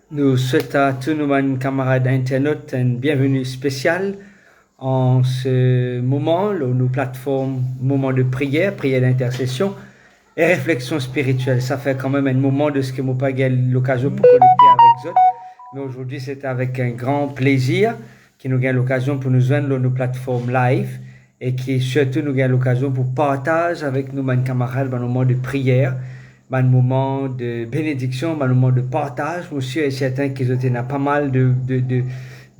Nous souhaitons à tous nos camarades internautes une bienvenue spéciale en ce moment, nos plateformes, moment de prière, prière d'intercession et réflexion spirituelle. Ça fait quand même un moment de ce que moi pas l'occasion pour connecter avec eux. Mais aujourd'hui, c'est avec un grand plaisir que nous gagnons l'occasion pour nous joindre dans nos plateformes live et qui surtout nous gagnons l'occasion pour partager avec nos camarades dans nos moments de prière, un moment de bénédiction, un moment de partage. Monsieur est certain qu'ils ont pas mal de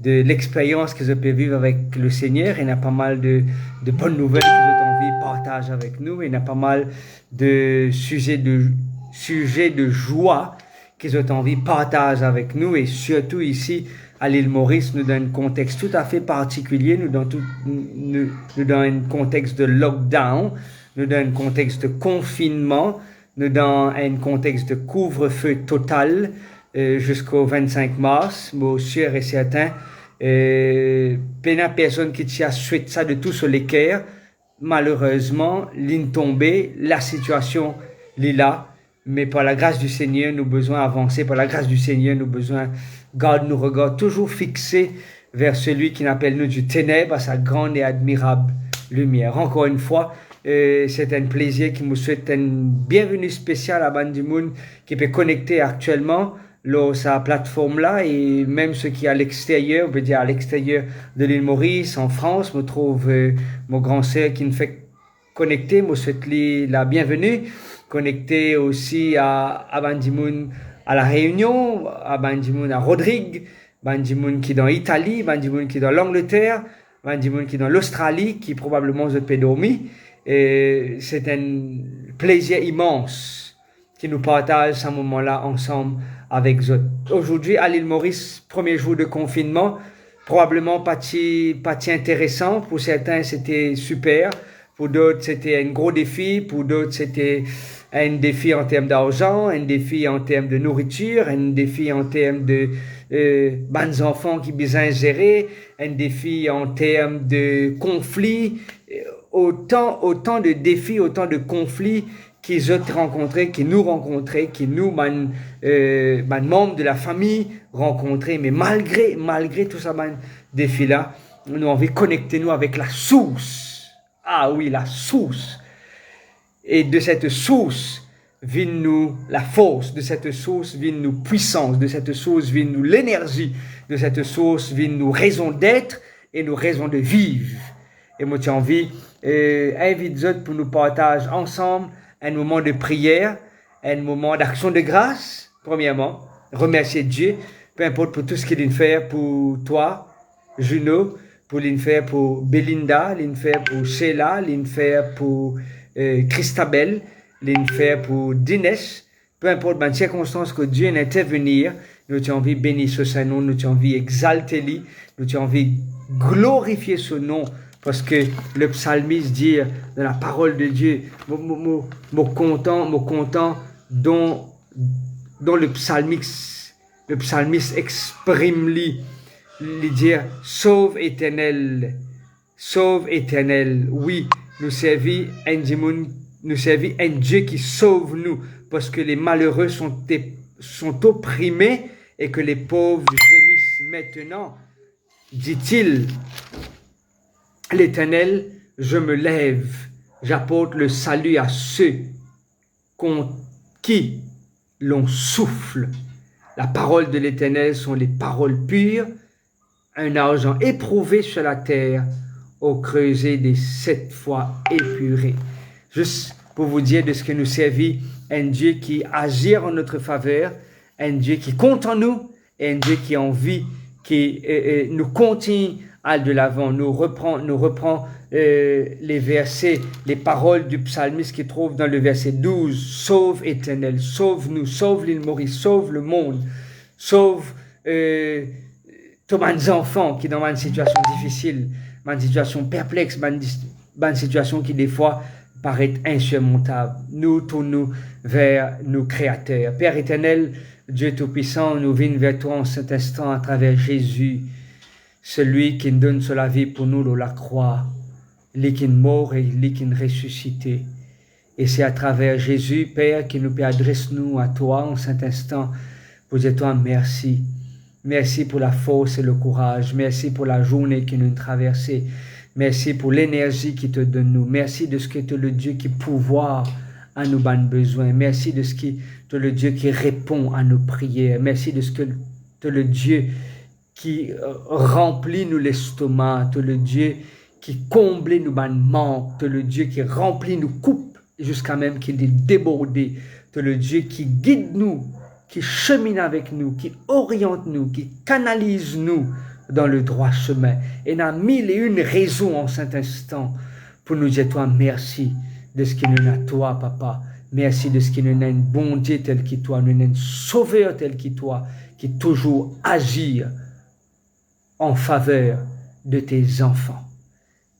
l'expérience qu'ils ont pu vivre avec le Seigneur. Il y a pas mal de bonnes nouvelles qu'ils ont envie de partager avec nous. Il y a pas mal de sujets de joie qu'ils ont envie de partager avec nous. Et surtout ici, à l'île Maurice, nous dans un contexte tout à fait particulier. Nous dans un contexte de lockdown. Nous dans un contexte de confinement. Nous dans un contexte de couvre-feu total jusqu'au 25 mars. Moi, sûr et certain, personne qui tient suite ça de tout sur l'équerre. Malheureusement, ligne tombée, la situation est là. Mais par la grâce du Seigneur, nous besoin avancer. Par la grâce du Seigneur, nous besoin garder nos regards toujours fixés vers celui qui n'appelle nous du ténèbre à sa grande et admirable lumière. Encore une fois, c'est un plaisir qui me souhaite une bienvenue spéciale à Bandimoun qui peut connecter actuellement sa plateforme là et même ceux qui à l'extérieur, on peut dire à l'extérieur de l'île Maurice, en France, me trouve mon grand sœur qui me fait connecter, me souhaite la bienvenue, connecté aussi à Bandimoun à La Réunion, à Bandimoun à Rodrigue, Bandimoun qui est dans l'Italie, Bandimoun qui est dans l'Angleterre, Bandimoun qui est dans l'Australie, qui probablement se peut dormir. Et c'est un plaisir immense qui nous partage ce moment-là ensemble avec eux. Aujourd'hui, à l'île Maurice, premier jour de confinement, probablement pas intéressant. Pour certains, c'était super. Pour d'autres, c'était un gros défi. Pour d'autres, c'était un défi en termes d'argent, un défi en termes de nourriture, un défi en termes de bonnes enfants qui besoin gérer, un défi en termes de conflits. Autant de défis, autant de conflits qu'ils ont rencontrés, qu'ils nous rencontrés, qu'ils nous, membres de la famille rencontrés. Mais malgré tout ça, défis-là, nous avons envie de connecter nous avec la source. Ah oui, la source. Et de cette source vient nous la force, de cette source vient nous puissance, de cette source vient nous l'énergie, de cette source vient nous raison d'être et nous raison de vivre. Et moi, j'ai envie invite pour nous partager ensemble un moment de prière, un moment d'action de grâce, premièrement, remercier Dieu, peu importe pour tout ce qu'il vient faire pour toi, Juno, pour l'infaire pour Belinda, l'infaire pour Sheila, l'infaire pour Christabel, l'infaire pour Dinesh, peu importe les circonstances que Dieu intervenir, nous avons envie de bénir ce nom, nous avons envie d'exalter lui, nous avons envie de glorifier ce nom, parce que le psalmiste dit dans la parole de Dieu, mon content dont le psalmiste exprime lui dire sauve éternel, oui, nous servons un Dieu qui sauve nous, parce que les malheureux sont opprimés et que les pauvres gémissent maintenant, dit-il. L'Éternel, je me lève, j'apporte le salut à ceux qui l'on souffle. La parole de l'Éternel sont les paroles pures, un argent éprouvé sur la terre, au creuset des 7 fois épuré. Juste pour vous dire de ce que nous servit, un Dieu qui agit en notre faveur, un Dieu qui compte en nous, et un Dieu qui a envie, qui nous continue de l'avant, nous reprend les versets, les paroles du psalmiste qui trouve dans le verset 12. Sauve éternel, sauve-nous, sauve l'île Maurice, sauve le monde, sauve tous mes enfants qui sont dans une situation difficile, une situation perplexe, une situation qui des fois paraît insurmontable. Nous tournons vers nos créateurs. Père éternel, Dieu Tout-Puissant, nous venons vers toi en cet instant à travers Jésus, celui qui donne sur la vie pour nous de la croix, lui qui est mort et lui qui est ressuscité. Et c'est à travers Jésus, Père, qui nous peut adresser nous à toi en cet instant pour dire toi merci. Merci pour la force et le courage. Merci pour la journée qui nous traversée. Merci pour l'énergie qui te donne nous. Merci de ce que tu es le Dieu qui pouvoir à nos besoins. Merci de ce qui tu es le Dieu qui répond à nos prières. Merci de ce que tu es le Dieu qui remplit nous l'estomac. Tu es le Dieu qui comble nous manques. Tu es le Dieu qui remplit nos coupes jusqu'à même qu'il est débordé. Tu es le Dieu qui guide nous, qui chemine avec nous, qui oriente nous, qui canalise nous dans le droit chemin. Et n'a mille et une raisons en cet instant pour nous dire toi merci de ce qui nous a toi, papa. Merci de ce qui nous a un bon Dieu tel que toi, nous a un sauveur tel que toi, qui toujours agit en faveur de tes enfants.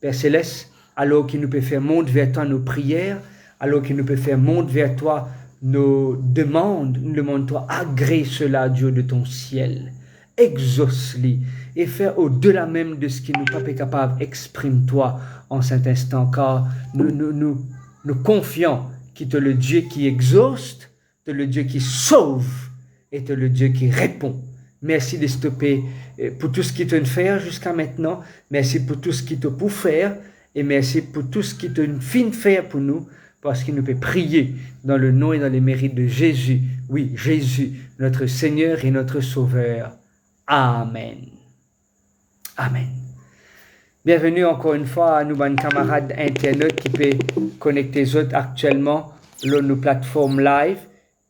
Père Céleste, alors qu'il nous peut faire monter vers toi nos prières, alors qu'il nous peut faire monter vers toi nos demandes, nous demandons-toi, agrée cela, Dieu de ton ciel. Exauce-les et fais au-delà même de ce qui nous pas capable. Exprime-toi en cet instant, car nous confions qu'il est le Dieu qui exauce, tu es le Dieu qui sauve et tu es le Dieu qui répond. Merci de stopper pour tout ce qui te fait jusqu'à maintenant. Merci pour tout ce qui te peut faire et merci pour tout ce qui te fin faire pour nous. Parce qu'il nous peut prier dans le nom et dans les mérites de Jésus. Oui, Jésus, notre Seigneur et notre Sauveur. Amen. Amen. Bienvenue encore une fois à nous, mes camarades internautes qui peuvent connecter les autres actuellement sur nos plateformes live,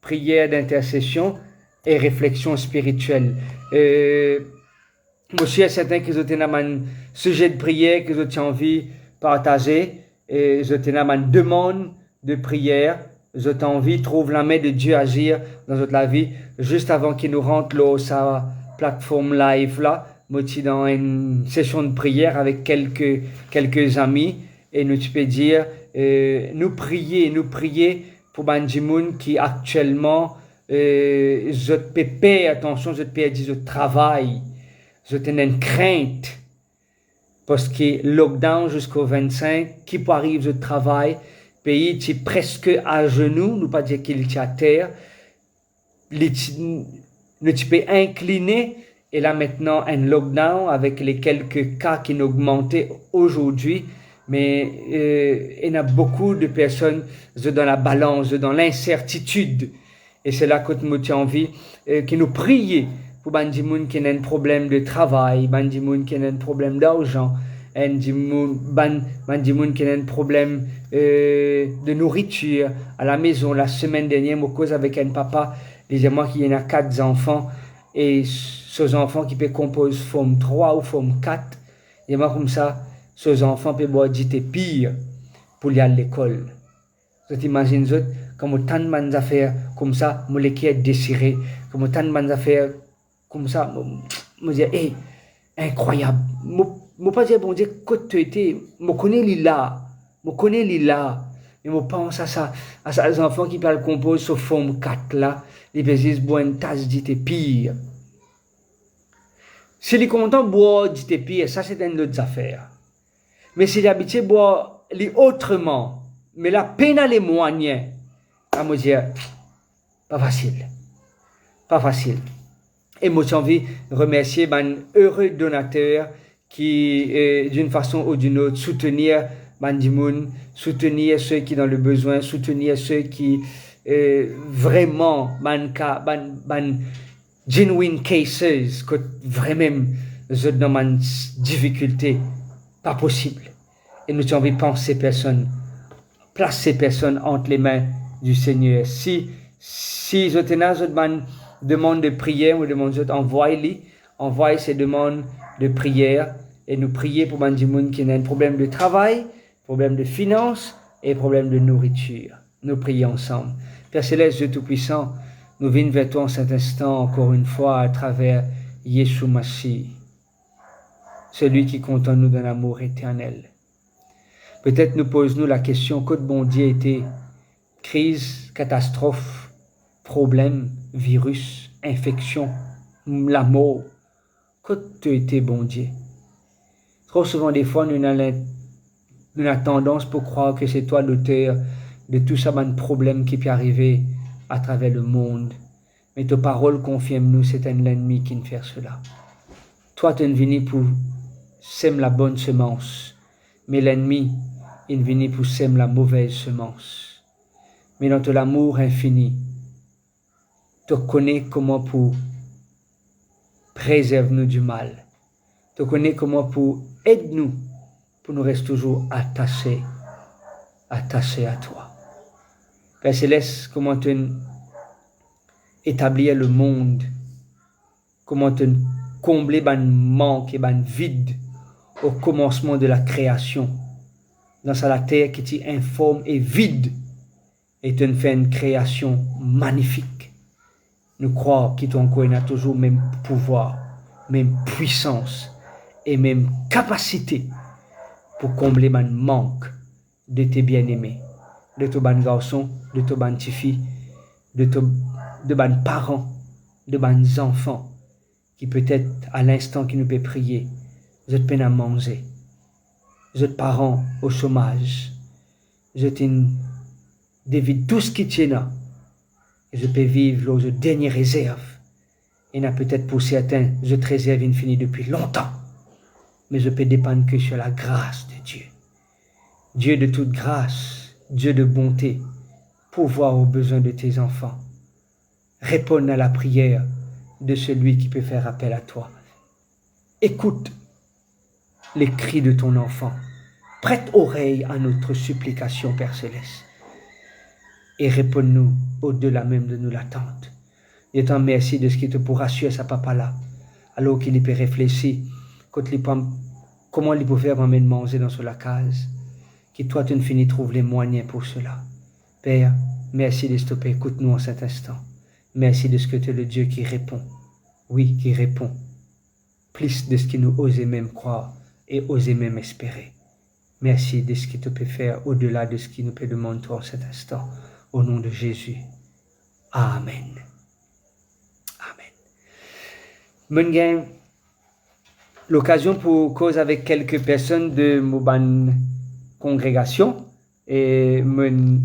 prière d'intercession et réflexion spirituelle. Monsieur est certain que vous avez un sujet de prière que vous avez envie de partager. Et je t'ai une demande de prière, je t'ai envie, trouve la main de Dieu agir dans notre vie, juste avant qu'il nous rentre là, sa plateforme live là, moi je suis dans une session de prière avec quelques amis, et nous tu peux dire, nous prier pour Banjimoun qui actuellement, je te paie attention, je te paie du travail, je t'ai une crainte, parce que lockdown jusqu'au 25, qui peut arriver de travail, pays est presque à genoux, nous pas dire qu'il est à terre, nous tu peux incliner, et là maintenant un lockdown avec les quelques cas qui ont augmenté aujourd'hui, mais il y a beaucoup de personnes dans la balance, dans l'incertitude, et c'est là que nous avons envie que nous prions pour Bandimoun qui a un problème de travail, Bandimoun qui a un problème d'argent, Bandimoun qui a un problème de nourriture à la maison. La semaine dernière, je cause avec un papa, disais-moi qu'il y en a 4 enfants, et ces enfants qui peuvent composer forme 3 ou forme 4, et moi comme ça, ces enfants peuvent boire du pire pour aller à l'école. Vous imaginez comme tant de affaires comme ça, je les ai désirées, comme tant de affaires comme ça, je dis, hey, incroyable. Je pas dire, bon Dieu, que tu étais, je connais Lila, et je pense à ça, à ces enfants qui parlent composent sous forme 4 là, ils peuvent boire une tasse de pire. Si les contents boire du pire, ça c'est une autre affaire. Mais si les habitués boire autrement, mais la peine à les moyens, à me dire, pas facile. Et moi j'ai envie de remercier un heureux donateur qui, d'une façon ou d'une autre, soutenir Bandimoun, soutenir ceux qui sont dans le besoin, soutenir ceux qui vraiment, genuine cases, que vraiment, sont dans une difficulté, pas possible. Et nous avons envie de penser personne, placer personne entre les mains du Seigneur. Si vous avez une demande de prière, ou demande envoyez ces demandes de prière et nous prier pour Bandimoun qui a un problème de travail, problème de finances et problème de nourriture. Nous prions ensemble. Père Céleste, Dieu Tout-Puissant, nous venons vers toi en cet instant encore une fois à travers Yeshua Mashiach, celui qui compte en nous d'un amour éternel. Peut-être nous posons-nous la question, que de bon Dieu était crise, catastrophe, problème, virus, infection, la mort. Que tu étais bon Dieu. Trop souvent des fois nous avons tendance pour croire que c'est toi l'auteur de tout ça, un problème qui peut arriver à travers le monde. Mais ta parole confirme-nous, c'est l'ennemi qui nous fait cela. Toi, tu es venu pour sème la bonne semence, mais l'ennemi est venu pour sème la mauvaise semence. Mais dans ton amour infini, tu connais comment pour préserver nous du mal. Tu connais comment pour aider nous, pour nous rester toujours attachés à toi. Père Céleste, comment tu établir le monde, comment tu combler le manque et le vide au commencement de la création. Dans la terre qui est informe et vide, et tu fais une création magnifique. Nous croyons qu'il a toujours le même pouvoir, même puissance et même capacité pour combler le manque de tes bien-aimés, de tes bons garçons, de tes bonnes filles, de bons parents, de bons enfants, qui peut-être à l'instant qui nous peut prier, vous êtes peine à manger, vous êtes parents au chômage, vous êtes dévide tout ce qui tient là, et je peux vivre aux dernières réserves. Et n'a peut-être pour certains, je te réserve infini depuis longtemps, mais je peux dépendre que sur la grâce de Dieu. Dieu de toute grâce, Dieu de bonté, pouvoir aux besoins de tes enfants. Répondre à la prière de celui qui peut faire appel à toi. Écoute les cris de ton enfant. Prête oreille à notre supplication, Père Céleste. Et réponds-nous au-delà même de nous l'attente. Je t'en remercie de ce qui te pourra rassurer sa papa là. Alors qu'il peut réfléchir comment il peut faire pour manger dans la case. Que toi tu finis trouve les moyens pour cela. Père, merci de stopper. Écoute-nous en cet instant. Merci de ce que tu es le Dieu qui répond. Oui, qui répond. Plus de ce qui nous osait même croire et osait même espérer. Merci de ce qui te peut faire au-delà de ce qui nous peut demander toi en cet instant. Au nom de Jésus. Amen. Amen. Mon gain, l'occasion pour cause avec quelques personnes de mon congrégation et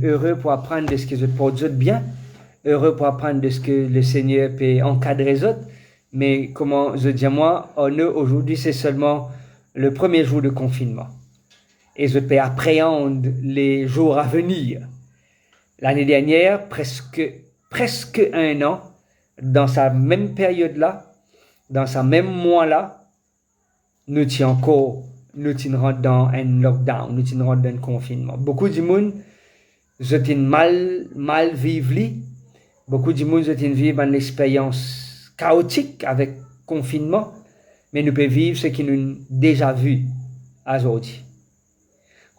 heureux pour apprendre de ce que je porte bien, heureux pour apprendre de ce que le Seigneur peut encadrer les autres. Mais comment je dis moi, aujourd'hui c'est seulement le premier jour de confinement. Et je peux appréhender les jours à venir. L'année dernière, presque un an, dans sa même période-là, dans sa même mois-là, nous étions dans un lockdown, nous étions dans un confinement. Beaucoup de monde, j'étais mal vivre. Beaucoup de monde, j'étais vivre une expérience chaotique avec confinement, mais nous pouvons vivre ce que nous avons déjà vu aujourd'hui.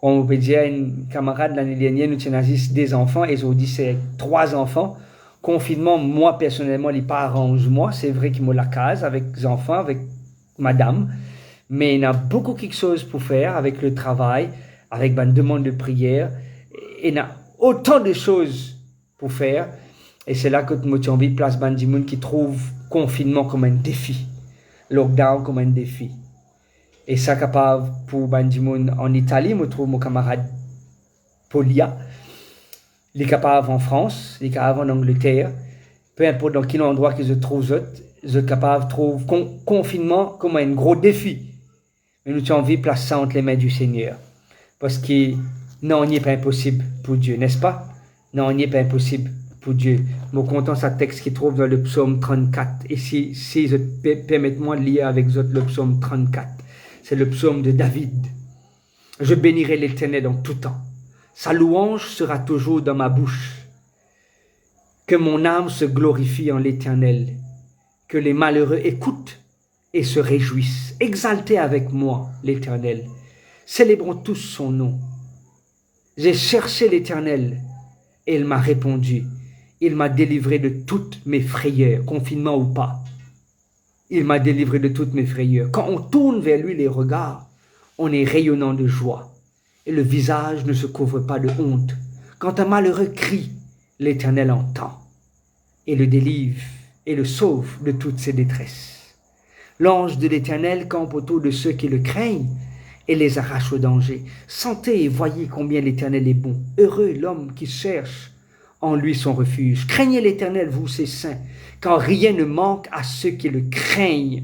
On peut dire, une camarade l'année dernière, nous avons des enfants, et aujourd'hui c'est 3 enfants. Confinement, moi personnellement, il pas arrange moi. C'est vrai qu'il me la case avec les enfants, avec madame. Mais il y a beaucoup quelque chose pour faire avec le travail, avec une demande de prière. Il y a autant de choses pour faire. Et c'est là que nous avons envie de place Bandimoun qui trouve confinement comme un défi. Lockdown comme un défi. Et ça capable pour Bandimoun en Italie, je trouve mon camarade Polia. Il est capable en France, il est capable en Angleterre. Peu importe dans quel endroit que je trouve, je suis capable de trouver confinement comme un gros défi. Mais nous avons envie de placer ça entre les mains du Seigneur. Parce que non, il n'est pas impossible pour Dieu, n'est-ce pas? Non, il n'est pas impossible pour Dieu. Je suis content de ce texte qui trouve dans le psaume 34. Et si je permettez-moi de lire avec vous le psaume 34. C'est le psaume de David. Je bénirai l'Éternel dans tout temps. Sa louange sera toujours dans ma bouche. Que mon âme se glorifie en l'Éternel. Que les malheureux écoutent et se réjouissent. Exaltez avec moi l'Éternel. Célébrons tous son nom. J'ai cherché l'Éternel et il m'a répondu. Il m'a délivré de toutes mes frayeurs, confinement ou pas. Il m'a délivré de toutes mes frayeurs. Quand on tourne vers lui les regards, on est rayonnant de joie. Et le visage ne se couvre pas de honte. Quand un malheureux crie, l'Éternel entend. Et le délivre et le sauve de toutes ses détresses. L'ange de l'Éternel campe autour de ceux qui le craignent et les arrache au danger. Sentez et voyez combien l'Éternel est bon. Heureux l'homme qui cherche en lui son refuge. Craignez l'Éternel, vous ses saints, car rien ne manque à ceux qui le craignent.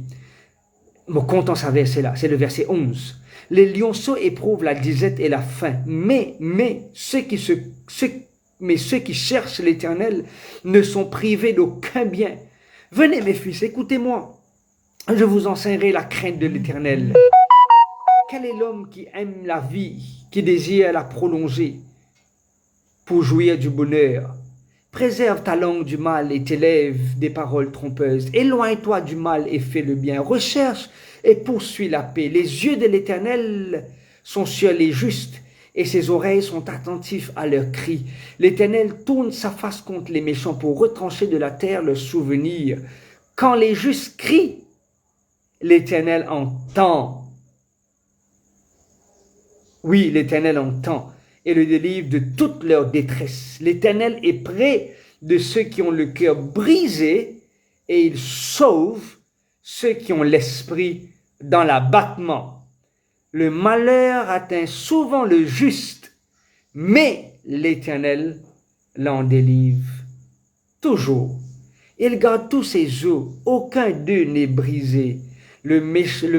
Mon content ça verset là, c'est le verset 11. Les lionceaux éprouvent la disette et la faim, mais ceux qui cherchent l'Éternel ne sont privés d'aucun bien. Venez mes fils, écoutez-moi. Je vous enseignerai la crainte de l'Éternel. Quel est l'homme qui aime la vie, qui désire la prolonger pour jouir du bonheur? Préserve ta langue du mal et tes lèvres des paroles trompeuses. Éloigne-toi du mal et fais le bien. Recherche et poursuis la paix. Les yeux de l'Éternel sont sur les justes et ses oreilles sont attentives à leurs cris. L'Éternel tourne sa face contre les méchants pour retrancher de la terre leurs souvenirs. Quand les justes crient, l'Éternel entend. Oui, l'Éternel entend et le délivre de toute leur détresse. L'Éternel est près de ceux qui ont le cœur brisé et il sauve ceux qui ont l'esprit dans l'abattement. Le malheur atteint souvent le juste, mais l'Éternel l'en délivre toujours. Il garde tous ses os, aucun d'eux n'est brisé. Le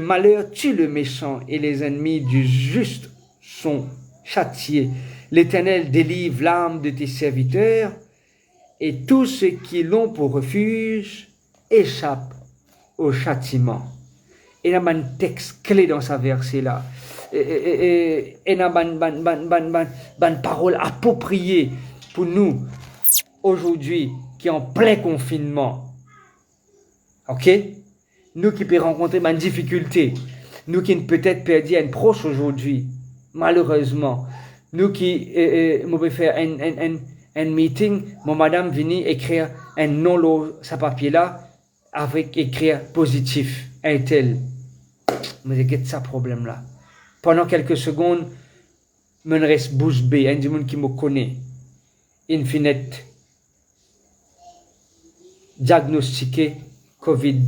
malheur tue le méchant et les ennemis du juste sont châtiés. L'Éternel délivre l'âme de tes serviteurs et tous ceux qui l'ont pour refuge échappent au châtiment. Il y a un texte clé dans ce verset-là. Il y a une parole appropriée pour nous aujourd'hui qui est en plein confinement. Ok? Nous qui pouvons rencontrer une difficulté, nous qui peut-être perdu un proche aujourd'hui, malheureusement, nous qui pouvons faire un meeting, mon madame vient écrire un nom sur papier là, avec écrire positif, un tel. Mais c'est ça problème là. Pendant quelques secondes, je reste bouche bée, un du monde qui me connaît, infinite, diagnostiqué Covid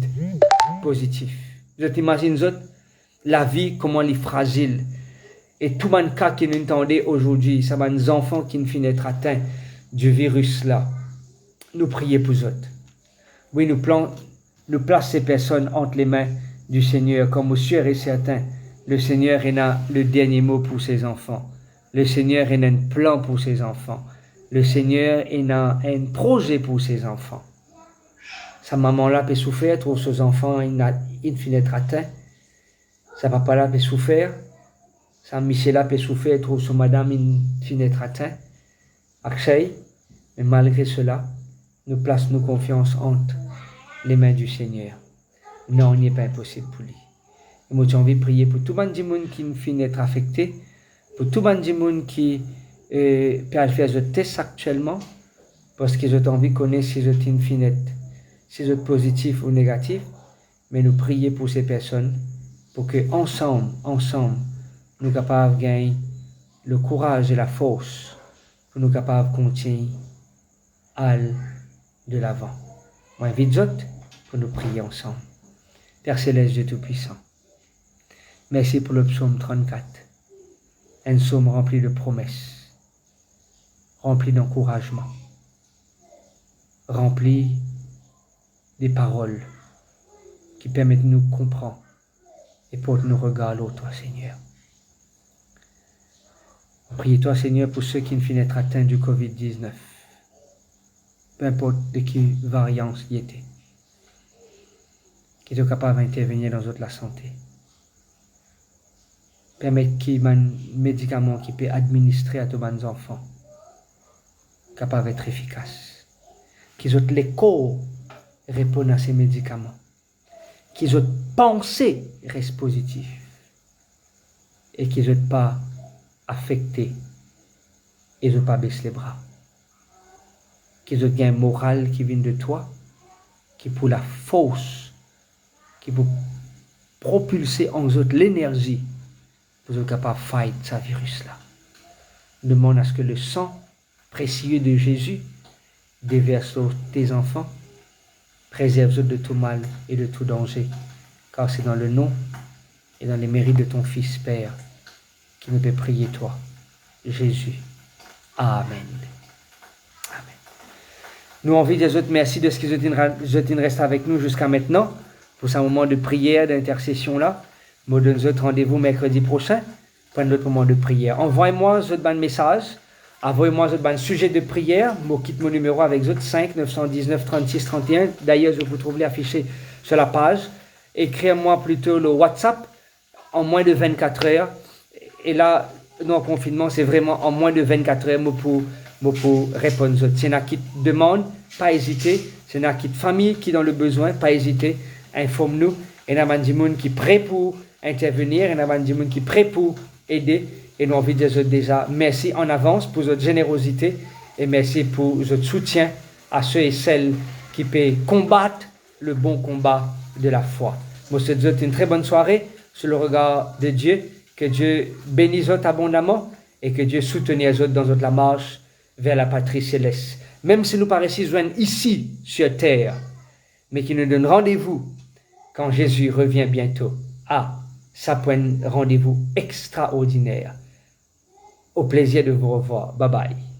positif. Je t'imagine la vie comment elle est fragile. Et tout le cas qui nous entendait aujourd'hui, ça va des enfants qui ne finissent être atteints du virus là. Nous prions pour eux. Oui, nous plaçons ces personnes entre les mains du Seigneur, comme sûr et certain. Le Seigneur a le dernier mot pour ses enfants. Le Seigneur a un plan pour ses enfants. Le Seigneur a un projet pour ses enfants. Sa maman-là peut souffrir, trop ses enfants, il finit être atteint. Sa papa-là peut souffrir. Sa Michel-là peut souffrir, trop son madame, il finit être atteint. Akshay, mais malgré cela, nous plaçons nos confiances entre les mains du Seigneur. Non, il n'est pas impossible pour lui. Et moi, j'ai envie de prier pour tout le monde qui finit être affecté, pour tout le monde qui peut faire ce test actuellement, parce qu'ils ont envie de connaître si ils finissent si ils sont positifs ou négatifs, mais nous prions pour ces personnes, pour que ensemble, nous soyons capables de gagner le courage et la force, pour nous capables de continuer à aller de l'avant. Moi, invite pour nous prier ensemble. Père Céleste, Dieu Tout-Puissant, merci pour le psaume 34, un psaume rempli de promesses, rempli d'encouragement, rempli des paroles qui permettent de nous comprendre et portent nos regards à toi, Seigneur. Prie-toi, Seigneur, pour ceux qui ne finissent être atteints du Covid-19, peu importe de qui variance y était, qui sont capables d'intervenir dans la santé. Permettre qu'il y ait un médicament qui peut administrer à tous les enfants, capable d'être efficace. Qu'ils ont les corps répondre à ces médicaments. Qu'ils ont pensé reste positif. Et qu'ils n'ont pas affecté. Et ils n'ont pas baissé les bras. Qu'ils ont un moral qui vient de toi, qui pour la force, qui pour propulser en eux l'énergie pour être capable de fight ce virus-là. Demande à ce que le sang précieux de Jésus déverse sur tes enfants, préserve-eux de tout mal et de tout danger, car c'est dans le nom et dans les mérites de ton Fils, Père, qui nous peut prier toi, Jésus. Amen. Amen. Nous envie des autres, merci de ce que vous restent avec nous jusqu'à maintenant, pour ce moment de prière, d'intercession là. Nous donnons autres rendez-vous mercredi prochain pour un autre moment de prière. Envoyez-moi un message, envoyez-moi un sujet de prière. Je quitte mon numéro avec 5 919 36 31. D'ailleurs, je vous trouve affiché sur la page. Écrivez-moi plutôt le WhatsApp en moins de 24 heures. Et là, dans le confinement, c'est vraiment en moins de 24 heures pour répondre. C'est un qui demande, pas hésiter. C'est un qui de famille qui est dans le besoin, pas hésiter. Informe-nous. Et nous avons des gens qui sont prêts pour intervenir. Et nous avons des gens qui sont prêts pour aider. Et nous avons envie de dire déjà merci en avance pour votre générosité. Et merci pour votre soutien à ceux et celles qui peuvent combattre le bon combat de la foi. Moi, je te souhaite une très bonne soirée sur le regard de Dieu. Que Dieu bénisse abondamment et que Dieu soutienne les autres dans la marche vers la patrie céleste. Même si nous paraissons joindre ici sur terre, mais qui nous donne rendez-vous quand Jésus revient bientôt. Ça peut être un rendez-vous extraordinaire. Au plaisir de vous revoir. Bye bye.